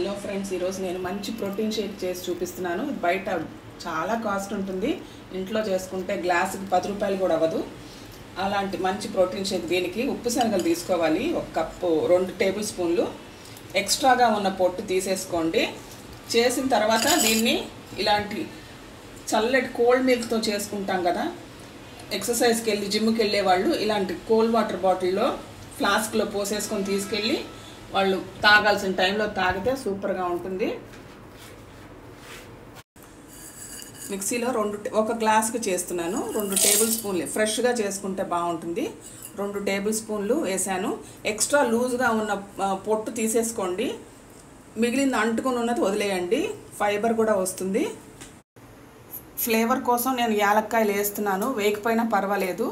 Hello friends, ఈరోజు నేను మంచి ప్రోటీన్ షేక్ చేసి చూపిస్తున్నాను. బయట చాలా కాస్ట్ ఉంటుంది, ఇంట్లో చేసుకుంటే గ్లాసుకి 10 రూపాయలు కూడా అవ్వదు. అలాంటి మంచి ప్రోటీన్ షేక్. దీనికి ఉప్పు శనగలు తీసుకోవాలి, 1 కప్పు, 2 టేబుల్ స్పూన్లు. ఎక్స్ట్రాగా ఉన్న పొట్టు తీసేసుకోండి. చేసిన తర్వాత దీన్ని ఇలాంటి చల్లటి కోల్డ్ మిల్క్తో చేసుకుంటాం కదా, ఎక్సర్సైజ్కి వెళ్ళి జిమ్కి వెళ్ళే వాళ్ళు ఇలాంటి కోల్డ్ వాటర్ బాటిల్లో ఫ్లాస్క్లో పోసేసుకొని తీసుకెళ్ళి వాళ్ళు తాగాల్సిన టైంలో తాగితే సూపర్గా ఉంటుంది. మిక్సీలో 1 గ్లాసుకి చేస్తున్నాను. 2 టేబుల్ స్పూన్లు ఫ్రెష్గా చేసుకుంటే బాగుంటుంది. 2 టేబుల్ స్పూన్లు వేసాను. ఎక్స్ట్రా లూజ్గా ఉన్న పొట్టు తీసేసుకోండి, మిగిలింది అంటుకొని ఉన్నది వదిలేయండి, ఫైబర్ కూడా వస్తుంది. ఫ్లేవర్ కోసం నేను యాలక్కాయలు వేస్తున్నాను, వేయకపోయినా పర్వాలేదు.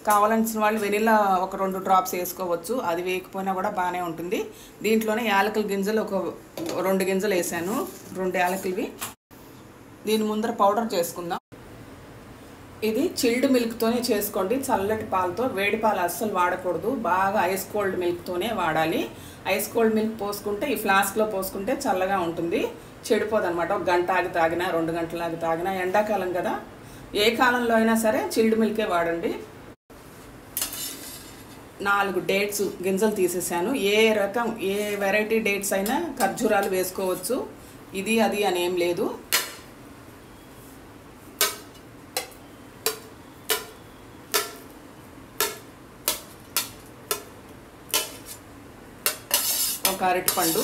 కావాల్సిన వాళ్ళు వెనిలా 1-2 డ్రాప్స్ వేసుకోవచ్చు, అది వేయకపోయినా కూడా బాగానే ఉంటుంది. దీంట్లోనే యాలకుల గింజలు 2 గింజలు వేసాను, 2 యాలకులవి. దీని ముందర పౌడర్ చేసుకుందాం. ఇది చిల్డ్ మిల్క్తోనే చేసుకోండి, చల్లటి పాలతో. వేడి పాలు అస్సలు వాడకూడదు, బాగా ఐస్ కోల్డ్ మిల్క్తోనే వాడాలి. ఐస్ కోల్డ్ మిల్క్ పోసుకుంటే ఈ ఫ్లాస్క్లో పోసుకుంటే చల్లగా ఉంటుంది, చెడిపోదన్నమాట. 1 గంట ఆగి తాగినా, 2 గంటలు ఆగి తాగినా. ఎండాకాలం కదా, ఏ కాలంలో అయినా సరే చిల్డ్ మిల్కే వాడండి. 4 డేట్స్ గింజలు తీసేసాను. ఏ వెరైటీ డేట్స్ అయినా ఖర్జూరాలు వేసుకోవచ్చు, ఇది అది అని ఏం లేదు. ఒక అరటిపండు,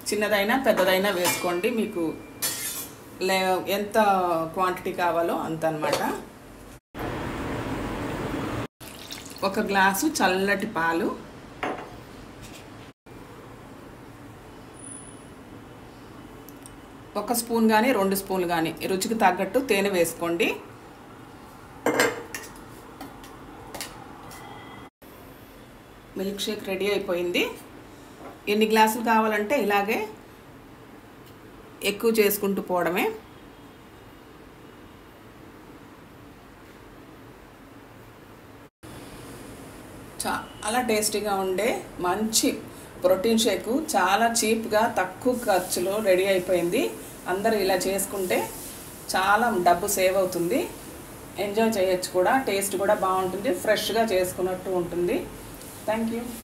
చిన్నదైనా పెద్దదైనా వేసుకోండి, మీకు ఎంత క్వాంటిటీ కావాలో అంత అన్నమాట. 1 గ్లాసు చల్లటి పాలు, 1 స్పూన్ కానీ 2 స్పూన్లు కానీ రుచికి తగ్గట్టు తేనె వేసుకోండి. మిల్క్ షేక్ రెడీ అయిపోయింది. ఎన్ని గ్లాసులు కావాలంటే ఇలాగే ఎక్కువ చేసుకుంటూ పోవడమే. చాలా టేస్టీగా ఉండే మంచి ప్రోటీన్ షేక్, చాలా చీప్గా తక్కువ ఖర్చులో రెడీ అయిపోయింది. అందరూ ఇలా చేసుకుంటే చాలా డబ్బు సేవ్ అవుతుంది, ఎంజాయ్ చేయొచ్చు కూడా, టేస్ట్ కూడా బాగుంటుంది, ఫ్రెష్గా చేసుకున్నట్టు ఉంటుంది. Thank you.